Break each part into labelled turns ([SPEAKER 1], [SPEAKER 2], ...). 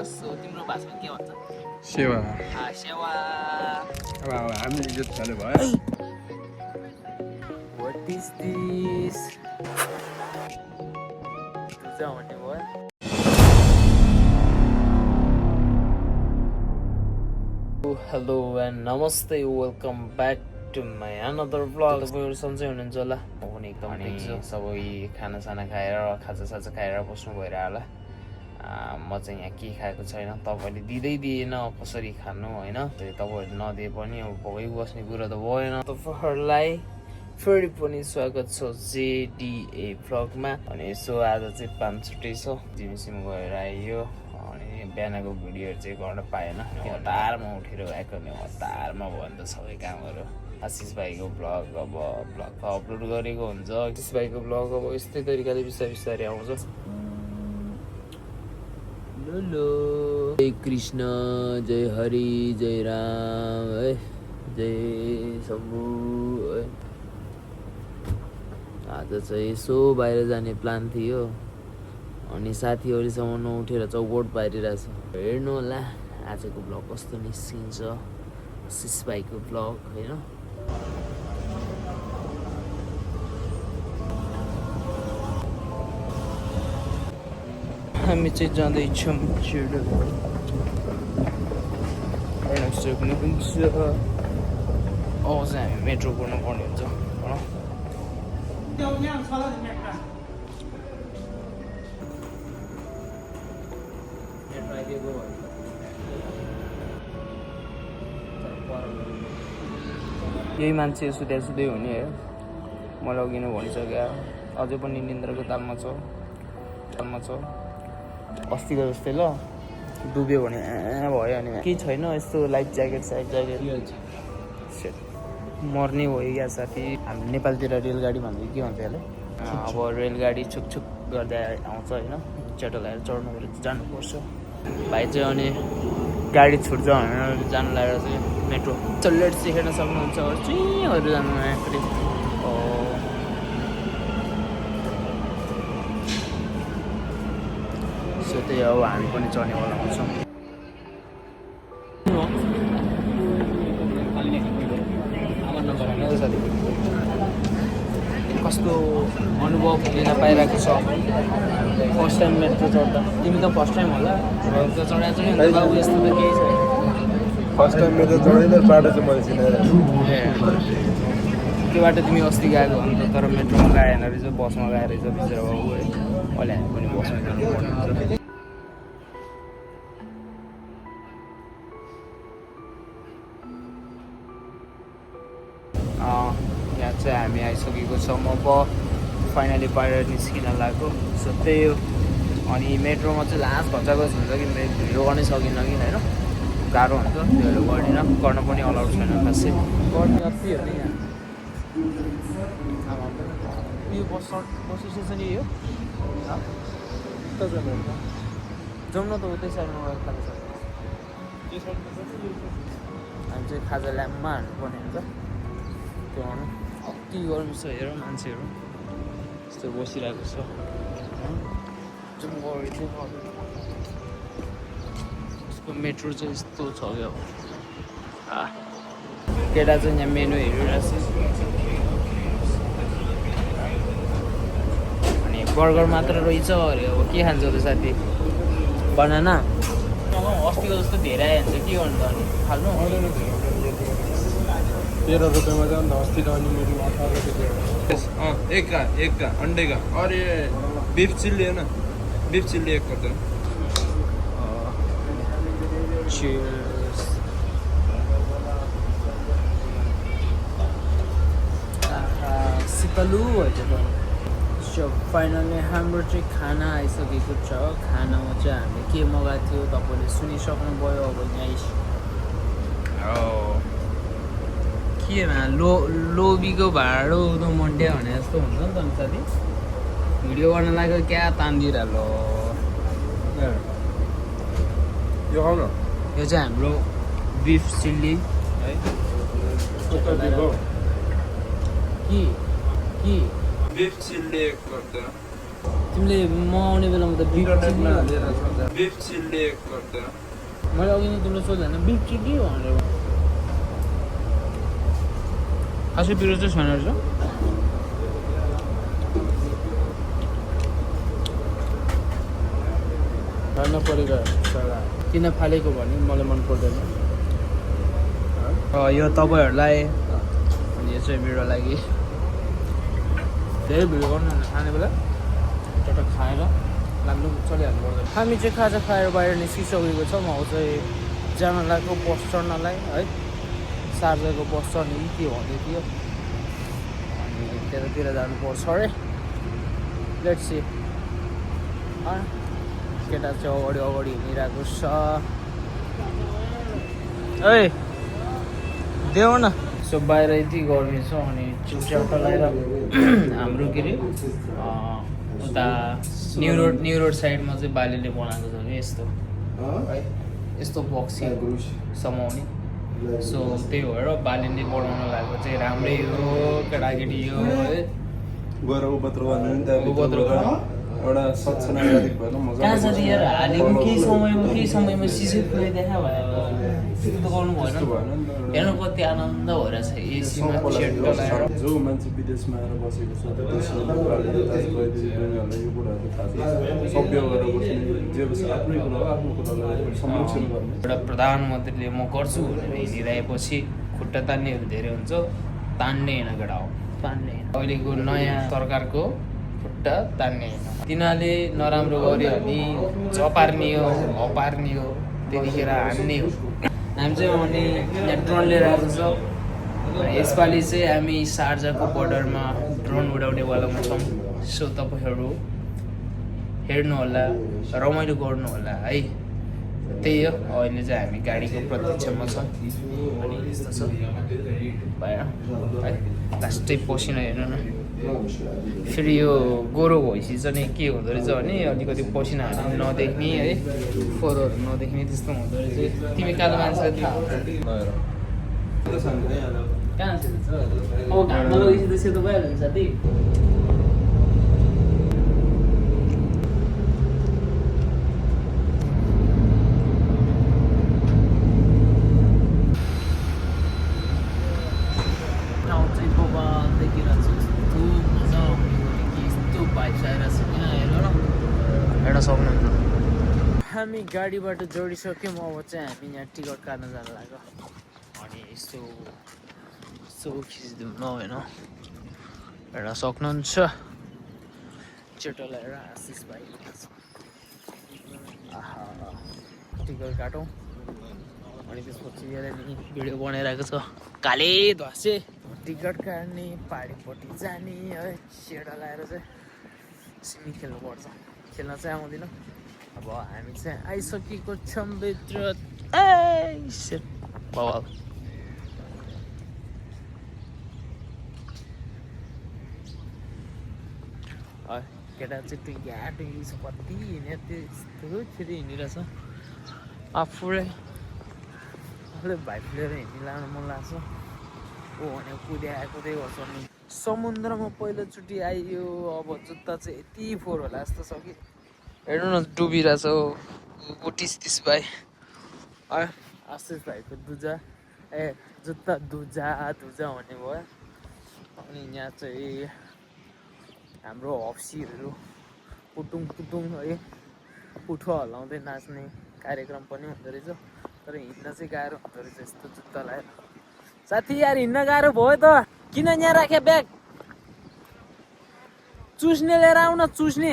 [SPEAKER 1] So तिम्रो भाषामा के भन्छ
[SPEAKER 2] सेवा
[SPEAKER 1] सेवा
[SPEAKER 2] अब हामीले इज्जत खानु भयो
[SPEAKER 1] What is this? भन्ने भयो हेलो एन्ड नमस्ते welcome back to my another vlog तपाईँहरू सन्चै हुनुहुन्छ होला म पनि एकदम सबै खानासाना खाएर खाजासाजा खाएर बस्नु भइरह होला म चाहिँ यहाँ के खाएको छैन तपाईँले दिँदै दिएन कसरी खानु होइन तपाईँहरूले नदिए पनि अब भोकै बस्ने कुरा त भएन तपाईँहरूलाई फेरि पनि स्वागत छ जेडिए भ्लगमा अनि यसो आज चाहिँ 5 छुट्टै छ जिमसिम गएर आइयो अनि बिहानको भिडियोहरू चाहिँ गर्न पाएन हतारमा उठेर गएको नि हतारमा भयो नि त सबै कामहरू आशिष भाइको भ्लग अब भ्लग त अपलोड गरेको हुन्छ आशिष भाइको भ्लग अब यस्तै तरिकाले बिस्तारै बिस्तारै आउँछ लो जय कृष्ण जय हरि जय राम है जय शम्भु है आज चाहिँ यसो बाहिर जाने प्लान थियो अनि साथीहरूसँग नउठेर चौकोट पारिरहेछ हेर्नु होला आजको भ्लग कस्तो निस्किन्छ आशिष भाइको भ्लग होइन हामी चाहिँ जाँदैछौँ छिटो सक्नुहुन्छ अब चाहिँ हामी मेट्रो कुर्नु पर्ने हुन्छ यही मान्छे सुत्या सुत्दै हुने है मलाई अघि नै भनिसक्यो अझै पनि निन्द्राको तालमा छ अस्तिको जस्तै ल डुब्यो भने भयो अनि केही छैन यस्तो लाइफ ज्याकेट मर्ने भयो क्या साथी हामी नेपालतिर रेलगाडी भन्दै के भन्छ यसलाई अब रेलगाडी छुकछुक गर्दै आउँछ होइन चेटो लगाएर चढ्नु पऱ्यो जानुपर्छ भाइ चाहिँ अनि गाडी छुट्छ भनेर जानु लागेर चाहिँ मेट्रो चल्लेट सिकेर सक्नुहुन्छ चिहरू जानु फेरि सो त्यही अब हामी पनि चढ्नेवाला हुन्छौँ कस्तो अनुभव लिन पाइरहेको छ फर्स्ट टाइम मेट्रो चढ्दा तिमी त फर्स्ट टाइम होला चढाएको छ नि बाबु यस्तो त केही छैन
[SPEAKER 2] फर्स्ट टाइम मेरो चढ्दैन बाटो चाहिँ मैले चिनाएर
[SPEAKER 1] त्यो बाटो तिमी अस्ति गएको हो नि त तर मेट्रोमा गएन रहेछ बसमा गएर रहेछ बिचरा बाबु है अहिले हामी पनि बसमा जानुपर्ने हुन्छ यहाँ चाहिँ हामी आइसकेको छौँ अब फाइनली बाहिर निस्किन लाग्यो सो त्यही हो अनि मेट्रोमा चाहिँ लास्ट भचाएको हुन्छ कि भिडियो गर्नै सकिनँ कि होइन गाह्रो हुन्छ त्योहरू गर्न पनि अलाउड छैन खासै गर्ने अति हो नि यहाँ यो बस स्टेसन यही हो जाउँ न त उतै साइडमा गएर खाजा हामी चाहिँ खाजा ल्याम्पमा हाल्नुपर्ने हुन्छ त्यो गर्नु अति गर्नु छ हेर मान्छेहरू यस्तो बसिरहेको छ उसको मेट्रो चाहिँ यस्तो छ क्या केटा चाहिँ यहाँ मेनु हेरिरहेको छ अनि बर्गर मात्र रहेछ अरे अब के खान्छ त साथी बनाना अस्तिको जस्तो धेरै आइहाल्छ के गर्नु त अनि खाल्नु
[SPEAKER 2] 13 रुपियाँमा जाऊँ न अस्ति त अनि मेरो 18 रुपियाँ एक का अंडे का और ये बीफ चिल्ली है ना बीफ चिल्ली एक कर दो
[SPEAKER 1] Cheers. सितलु भन्छ सो फाइनली हाम्रो चाहिँ खाना आइसकेको छ खानामा चाहिँ हामीले के मगाएको थियो तपाईँले सुनिसक्नुभयो अब यहाँ के लोबीको भाडो उदो मन्ड्या भने जस्तो हुन्छ नि त नि साथी भिडियो गर्न लाग्यो क्या तान्दिरहलो
[SPEAKER 2] यो खाऊ न
[SPEAKER 1] यो चाहिँ हाम्रो बिफ चिल्ली है कि
[SPEAKER 2] बीफ चिल्ली एक कर दो
[SPEAKER 1] तिमीले म आउने बेलामा त बिफ
[SPEAKER 2] इन्टरनेटमा
[SPEAKER 1] चिल्ली
[SPEAKER 2] हालेर सोध्दा बिफ चिल्ली एक गर्दैन
[SPEAKER 1] मैले अघि नै तिमीले सोधेँ होइन बिफ चिल्ली भनेर खासै पिरो चाहिँ छैन रहेछ खान परेको किन फालेको भने मलाई मन पर्दैन यो तपाईँहरूलाई अनि यो चाहिँ मेरो लागि धेरै भिडियो गर्नु खाने बेला एउटा खाएर लाग्नु चलिहाल्नु पर्दैन हामी चाहिँ खाजा खाएर बाहिर निस्किसकेको छौँ अब चाहिँ जानलाको बस चढ्नलाई है सार्जाको बस चढ्ने कि के भन्दै थियो अनि त्यतातिर जानुपर्छ अरे लेट्स सी केटा चाहिँ अगाडि हिँडिरहेको छ है देऊ न सो बाहिर यति गर्मी छ अनि चुपचाप लगाएर हाम्रो के अरे उता न्यु रोड साइडमा चाहिँ बालीले बनाएको छ कि यस्तो है यस्तो बक्सहरू समाउने सो त्यही भएर बालीले बनाउन लागेको चाहिँ राम्रै हो केटाकेटी हो है
[SPEAKER 2] गएर उपद्रो गर्नु नि त एउटा स्वच्छ नागरिक भएर मजा
[SPEAKER 1] कहाँ छ यार हालेको केही समयमा सिसो पुऱ्याइदेखा भनेको त्यो त गर्नु भएन हेर्नु कति आनन्द भइरहेछ एसीमा सेट लगाएर
[SPEAKER 2] जो मान्छे विदेशमा आएर बसेको छ त्यसलाई यो कुराहरू थाहा छ सभ्य भएर बस्ने जे बस आफ्नै कुरा हो आफ्नो कुरालाई संरक्षण गर्ने
[SPEAKER 1] एउटा प्रधानमन्त्रीले म गर्छु भनेर हिँडिरहेपछि खुट्टा तान्नेहरू धेरै हुन्छ तान्ने होइन केटा हो तान्ने होइन अहिलेको नयाँ सरकारको खुट्टा तान्ने होइन तिनीहरूले नराम्रो गर्यो भने चपार्ने हो हपार्ने हो त्यतिखेर हान्ने हो हामी चाहिँ अनि यहाँ ड्रोन लिएर आएको छ यसपालि चाहिँ हामी शारजाको बोर्डरमा ड्रोन उडाउनेवालामा छौँ सो तपाईँहरू हेर्नुहोला रमाइलो गर्नुहोला है त्यही हो अहिले चाहिँ हामी गाडीको प्रतीक्षामा छौँ अनि यस्तो छ बाहिर है लास्टै पसिना हेर्नु न फेरि यो गोरो भएपछि चाहिँ के हुँदो रहेछ भने अलिकति पसिनाहरू नदेख्ने है फोहोरहरू नदेख्ने त्यस्तो हुँदो रहेछ तिमी कालो मान्छेलाई थाहा कहाँ छ अब घाममा लगेपछि त सेतो भइहाल्यो नि साथी हामी गाडीबाट जोडिसक्यौँ अब चाहिँ हामी यहाँ टिकट काट्न जान लाग्यो अनि यसो खिचिदिउँ न होइन हेर्न सक्नुहुन्छ चेटो लगाएर आशिष भाइ टिकट काटौँ अनि त्यसपछि यसलाई भिडियो बनाइरहेको छ काले धसे टिकट काट्ने पहाडीपट्टि जाने है सेडा लगाएर चाहिँ सिमी खेल्नुपर्छ खेल्न चाहिँ आउँदिनँ अब हामी चाहिँ आइसकेको छौँ भित्र बवाल केटा चाहिँ टुङ्ग्या टुङ्गी छ कति हिँड्यो त्यस्तो फेरि हिँडिरहेछ आफूले भाइ लिएर हिँडिलानु मन लाग्छ ओ भने कुदै गर्छ नि समुद्रमा पहिलोचोटि आइयो अब जुत्ता चाहिँ यति फोहोर होला जस्तो छ कि हेर्नु न डुबिरहेछ हौ 30 भाइ आशिष भाइको दुजा जुत्ता दुजा हुने भयो अनि यहाँ चाहिँ हाम्रो हप्सीहरू पुटुङ है पुठो हल्लाउँदै नाच्ने कार्यक्रम पनि हुँदो रहेछ तर हिँड्न चाहिँ गाह्रो हुँदो रहेछ यस्तो जुत्ता लगाएर साथी यार हिँड्न गाह्रो भयो त किन यहाँ राख्यो ब्याग चुस्ने लिएर आउन चुस्ने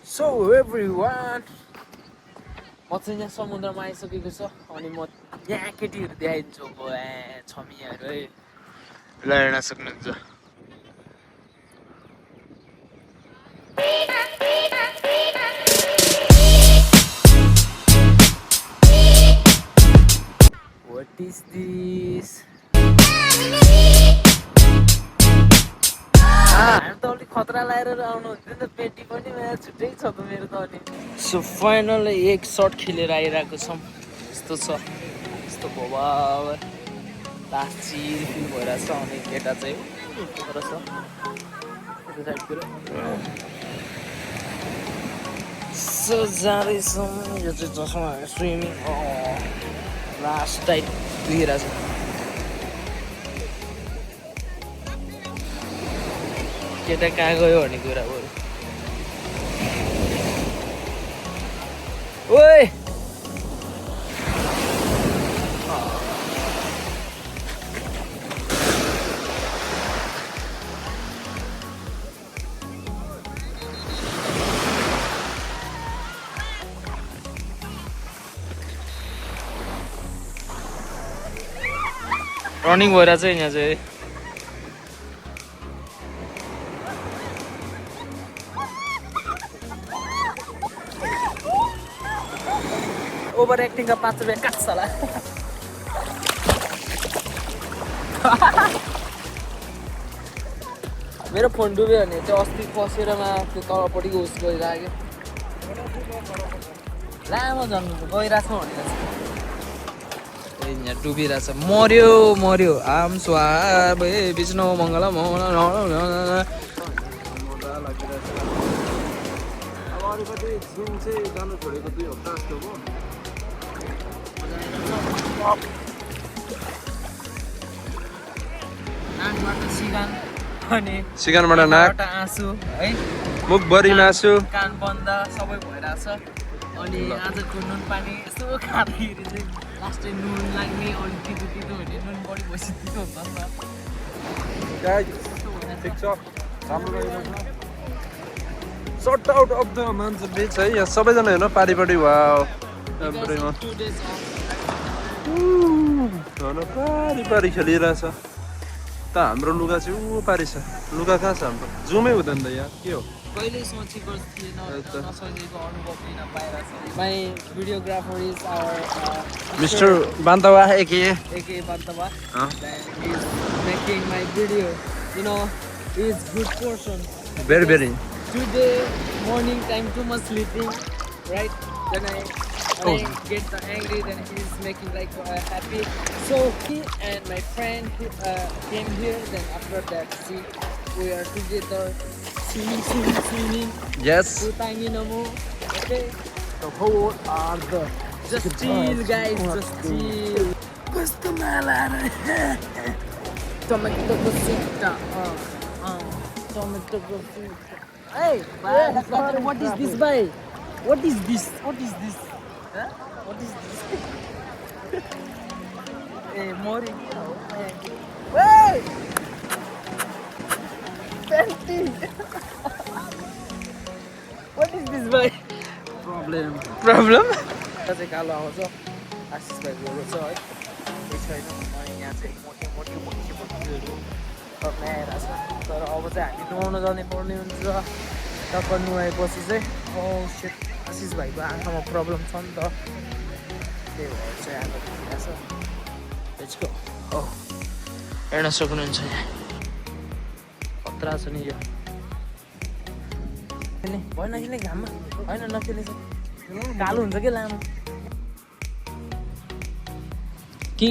[SPEAKER 1] सो एभ्रिवान म चाहिँ यहाँ समुद्रमा आइसकेको छ अनि म यहाँ केटीहरू देखाइदिन्छु छमियाहरू है ल हेर्न सक्नुहुन्छ What is this? हामी त अलिक खतरा लगाएर आउनु हुन्थ्यो नि त पेटी पनि छुट्टै छ त मेरो त अनि सो फाइनली एक सर्ट खेलेर आइरहेको छौँ यस्तो छ यस्तो भोबावर लास्ट चिल फिल भइरहेछ अनि केटा चाहिँ रहेछ त्यो साइडतिर सो जाँदैछौँ यो चाहिँ चस्मा स्विमिङ लास्ट टाइट दुखिरहेछ केटा कहाँ गयो भन्ने कुरा भयो ओइ रनिङ भइरहेछ यहाँ चाहिँ ओभर एक्टिङका 5 रुपियाँ काट्छ होला मेरो फोन डुब्यो भने चाहिँ अस्ति फसेरमा त्यो तलपट्टिको उस गइरहेको लामो जन्म गइरहेछ भनेर यहाँ डुबिरहेछ मर्यो आम स्वाहा विष्णु मङ्गल
[SPEAKER 2] अब अलिकति जुन चाहिँ जानु छोडेको 2 हप्ता जस्तो भयो
[SPEAKER 1] नाकबाट सिगान अनि
[SPEAKER 2] सिगानबाट नाक
[SPEAKER 1] आँसु है
[SPEAKER 2] मुखभरि मासु
[SPEAKER 1] कान बन्द सबै भइरहेछ अनि आजको नुन पानी यसो खाँदाखेरि चाहिँ लास्टै नुन लाग्ने अनि तितो तितो भने नुन बढी भएपछि तितो हुन्छ नि त
[SPEAKER 2] ठिक छ राम्रो लागिरहेछ सर्ट आउट अफ द मान्छे बिच है यहाँ सबैजना हेर्नु पारिपट्टि पारी खेलिरहेछ त हाम्रो लुगा चाहिँ ऊ पारी छ लुगा कहाँ छ हाम्रो जुमै हुँदैन त यहाँ के हो
[SPEAKER 1] कहिले सोचेको थिएन नसोचेको अनुभव लिन पाइरहेछ my videographer is our
[SPEAKER 2] mister Bantawa एके
[SPEAKER 1] Bantava that is making my video you know he is good person
[SPEAKER 2] very
[SPEAKER 1] today morning time too much sleeping right when I get the angry then he is making like happy so he and my friend came here then after that see we are together swimming
[SPEAKER 2] yes
[SPEAKER 1] tiny namo okay
[SPEAKER 2] so how are the
[SPEAKER 1] just chill guys just chill Costumala tomato cosita tomato cosita hey what is this bhai what is this huh? What is this hey mori hey Fenty what is this bhai
[SPEAKER 2] problem
[SPEAKER 1] चाहिँ कालो आउँछ आशिष भाइ गोरो छ है केही छैन अनि यहाँ चाहिँ मोटी बनाइरहेको छ तर अब चाहिँ हामी नुहाउन जाने पर्ने हुन्छ टक्क नुहाएपछि चाहिँ सेट आशिष भाइको आँखामा प्रब्लम छ नि त त्यही भएर चाहिँ आँखा दुखिरहेछ हेर्न सक्नुहुन्छ यहाँ खतरा छ नि यो भएन कि घाममा होइन नखेले कालो हुन्छ कि लामो के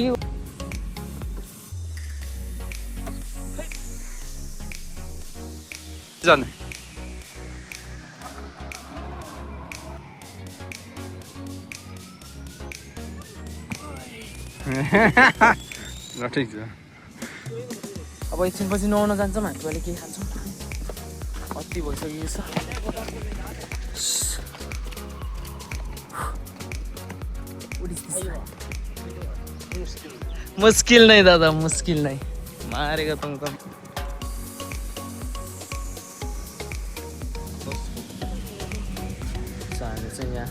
[SPEAKER 2] जाने ल ठिक छ
[SPEAKER 1] अब एकछिनपछि नुहाउन जान्छौँ हामी अहिले के खान्छौँ कति भइसकेको छ मुस्किल नहीं दादा मुस्किल नहीं मारेगा तुमको हामी चाहिँ यहाँ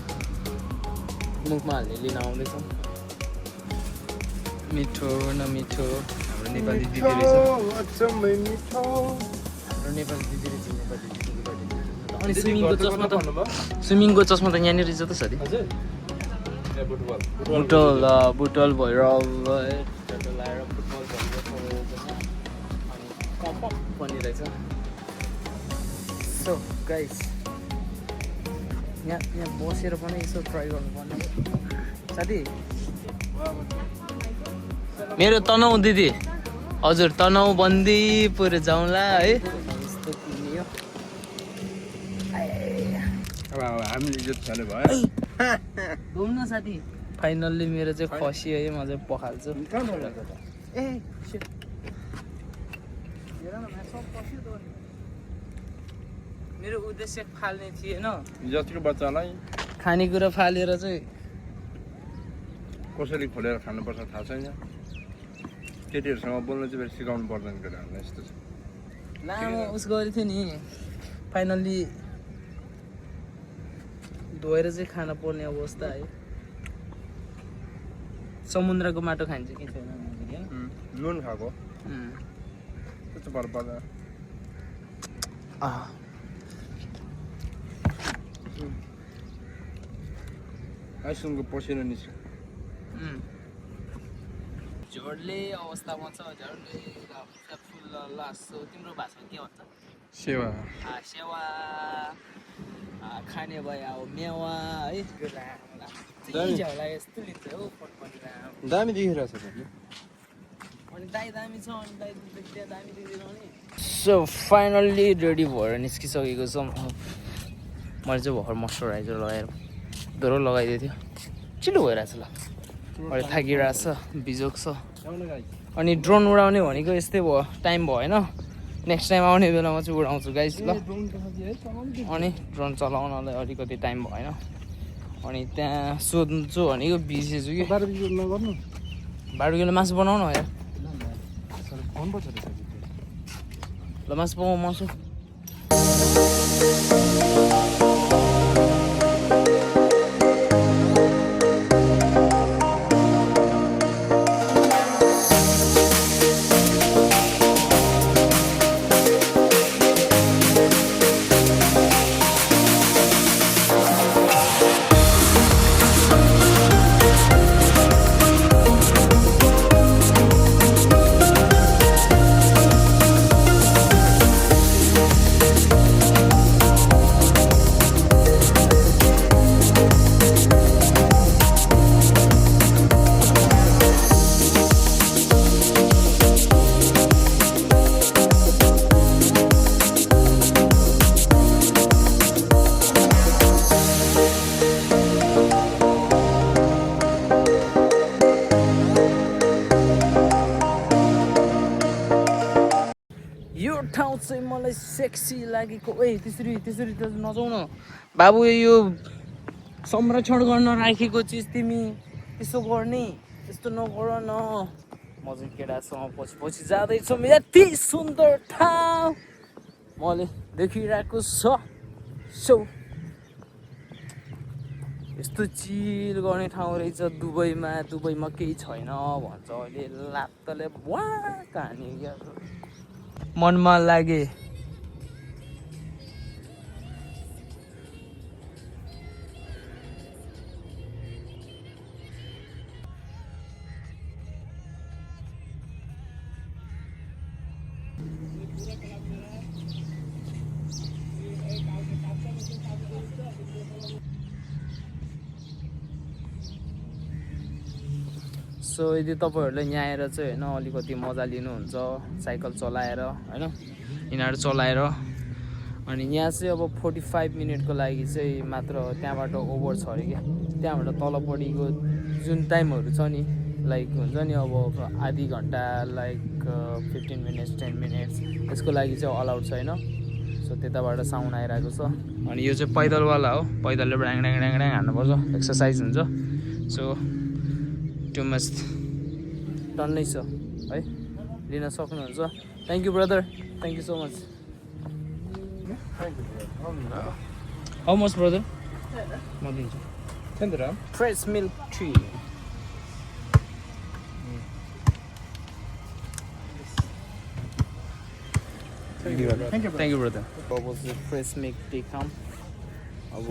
[SPEAKER 1] मुखमा हाल्ने लिन आउँदैछौँ मिठो नमिठो हाम्रो नेपाली दिदी रहेछ हाम्रो नेपाली दिदी रहेछ नेपाली दिदी अनि स्विमिङको चस्मा त यहाँनिर रहेछ त सरी बुटल भएर लाएर फुटबल पनि रहेछ सो गाइस यहाँ बसेर पनि यसो ट्राई गर्नुपर्ने साथी मेरो तनाउ दिदी हजुर तनाउ बन्दी पुर जाउँला है यस्तो किनियो
[SPEAKER 2] अब हामीले इज्जत खाने भयो
[SPEAKER 1] घुम्न साथी फाइनल्ली मेरो चाहिँ खसी है म चाहिँ पखाल्छु ए shit। हेर न सब पस्यो त अनि। मेरो उद्देश्य फाल्ने थिएन
[SPEAKER 2] जतिको बच्चालाई
[SPEAKER 1] खानेकुरा फालेर चाहिँ
[SPEAKER 2] कसरी खोलेर खानुपर्छ थाहा छैन केटीहरूसँग बोल्नु चाहिँ फेरि सिकाउनु पर्दैन केटाहरूलाई यस्तो छ
[SPEAKER 1] लामो उस गरेको थियो नि फाइनल्ली धोएर चाहिँ खान पर्ने अवस्था आयो समुद्रको माटो खान्छ कि छैन
[SPEAKER 2] नुन खाएको त्यस्तो फरक पर्दैन आइसक्रिमको पसिना निस्क्यो
[SPEAKER 1] झोडले अवस्थामा छ झोडले फुल लासो तिम्रो भाषामा के भन्छ
[SPEAKER 2] सेवा
[SPEAKER 1] सेवा खाने भयो अब मेवा है झ्याउला यस्तो लिन्छ हौ फोन पनि
[SPEAKER 2] दामी देखिरहेछ
[SPEAKER 1] अनि दाई दामी छ अनि दाई त्यहाँ दामी देख्दैन नि सो फाइनल्ली रेडी भएर निस्किसकेको छौँ मैले चाहिँ भर्खर मोइस्चराइजर लगाएर धोरो लगाइदिएको थियो चिलो भइरहेछ ल अहिले थाकिरहेछ बिजोक छ अनि ड्रोन उडाउने भनेको यस्तै भयो टाइम भएन नेक्स्ट टाइम आउने बेलामा चाहिँ उडाउँछु गाइस ल अनि ड्रोन चलाउनलाई अलिकति टाइम भएन अनि त्यहाँ सोध्छु भनेको बिर्सेछु कि बारबेक्यूले मासु बनाउनु हो यार ल मासु पाउँ मासु ठाउँ चाहिँ मलाई सेक्सी लागेको ए त्यसरी त्यसरी त नजाऊ न बाबु यो संरक्षण गर्न राखेको चिज तिमी त्यसो गर्ने त्यस्तो नगर न म चाहिँ केटासँग पछि पछि जाँदैछु यति सुन्दर ठाउँ मैले देखिरहेको छ सो यस्तो चिल गर्ने ठाउँ रहेछ दुबईमा केही छैन भन्छ अहिले लात्तले वा कहानी क्या मनमा लागे सो यदि तपाईँहरूले यहाँ आएर चाहिँ होइन अलिकति मजा लिनुहुन्छ साइकल चलाएर होइन यिनीहरू चलाएर अनि यहाँ चाहिँ अब 45 मिनटको लागि चाहिँ मात्र त्यहाँबाट ओभर छ अरे क्या त्यहाँबाट तलपट्टिको जुन टाइमहरू छ नि लाइक हुन्छ नि अब आधी घन्टा लाइक 15 मिनट्स 10 मिनट्स यसको लागि चाहिँ अलाउड छैन सो त्यताबाट साउन्ड आइरहेको छ अनि यो चाहिँ पैदलवाला हो पैदलले ड्याङ ड्याङ ड्याङ ड्याङ हान्नुपर्छ एक्सर्साइज हुन्छ सो टु मच टन्नै छ है लिन सक्नुहुन्छ thank you brother thank you so much how much brother म दिन्छु
[SPEAKER 2] 10 dirham
[SPEAKER 1] fresh milk tea thank you brother अब चाहिँ फ्रेस मिल्क टी खाम अब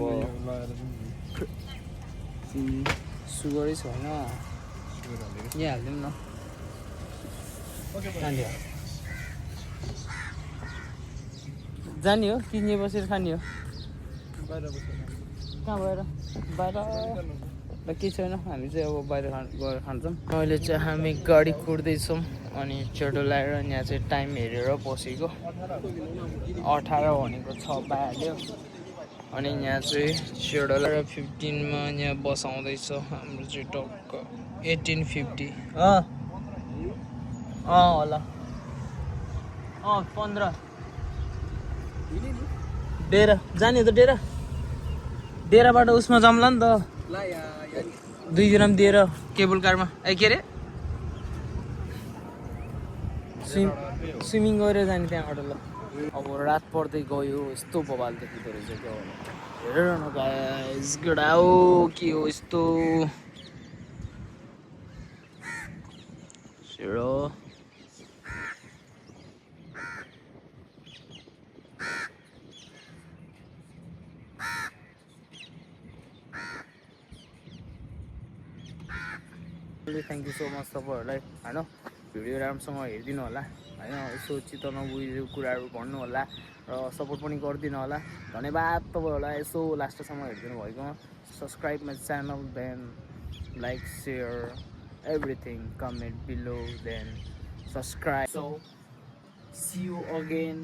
[SPEAKER 1] सुगरै छैन यहाँ हालिदिउँ न जाने हो किन्ने बसेर खाने हो कहाँ भएर बाहिर ल केही छैन, हामी चाहिँ अब बाहिर गएर खान्छौँ। अहिले चाहिँ हामी गाडी कुर्दैछौँ अनि चेडो लगाएर यहाँ चाहिँ टाइम हेरेर बसेको 18 भनेको 6 भइहाल्यो। अनि यहाँ चाहिँ चेडोलाई 15मा यहाँ बसाउँदैछ हाम्रो चाहिँ टक्क 1850 होला 15 डेरा जाने त डेराबाट उसमा जम्ला नि त 2 जना दिएर केबल कारमा के अरे स्विमिङ गरेर जाने त्यहाँबाट। ल अब रात पर्दै गयो, यस्तो बवाल देखिँदो रहेछ क्या। हेर न गाइस, गडा हो के हो यस्तो छिडो। थ्याङ्क यू सो मच तपाईँहरूलाई होइन, भिडियो राम्रोसँग हेरिदिनु होला होइन, यसो चित्त नबुझेको कुराहरू भन्नु होला र सपोर्ट पनि गरिदिनु होला। धन्यवाद तपाईँहरूलाई यसो लास्टसम्म हेरिदिनु भएकोमा। Subscribe my channel, then like share everything, comment below, then subscribe. So see you again.